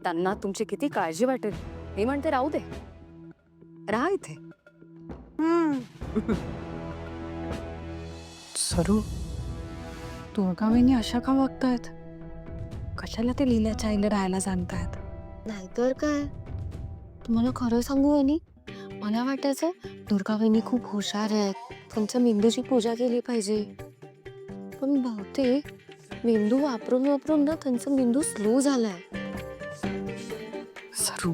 त्यांना तुमची किती काळजी वाटेल. मी म्हणते राहू दे, राहा इथे. सरू, दुर्गाबाईंनी अशा का वागतायत? कशाला ते लीलाच्या आईला राहायला सांगतायत? नाहीतर काय. तुम्हाला खरं सांगू वहिनी, मला वाटायचं दुर्गाबाईंनी खूप हुशार आहेत, त्यांच्या मेंदूची पूजा केली पाहिजे. पण बहुतेक मेंदू वापरून वापरून ना त्यांचा मेंदू स्लो झालाय. सरू,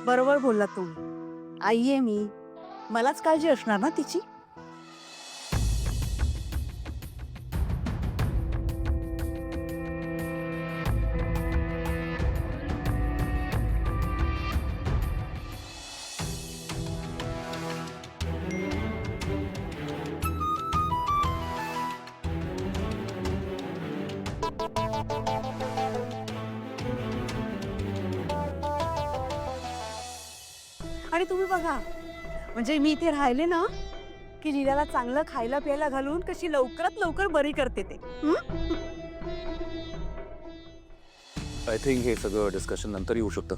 बरोबर बोललात तुम्ही. आई आहे मी, मलाच काळजी असणार ना तिची. आणि तुम्ही बघा, म्हणजे मी इथे राहिले ना की लीलाला चांगलं खायला प्यायला घालून कशी लवकरात लवकर बरी करते ते. आय थिंक हे सगळं डिस्कशन नंतर येऊ शकतं.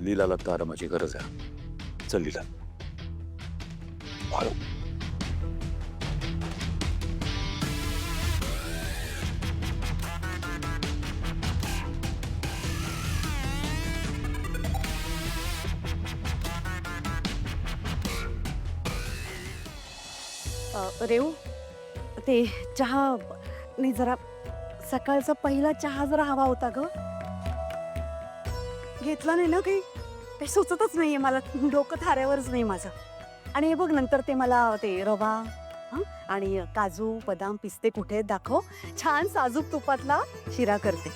लीलाला तर आरामाची गरज आहे. चल लीला. हळू. रेऊ, ते चहा नाही, जरा सकाळचा पहिला चहा जरा हवा होता ग. घेतला नाही ना, काही सुचतच नाहीये मला, डोकं थाऱ्यावरच नाही माझं. आणि हे बघ, नंतर ते मला ते रवा आणि काजू बदाम पिस्ते कुठे दाखव, छान साजूक तुपातला शिरा करते.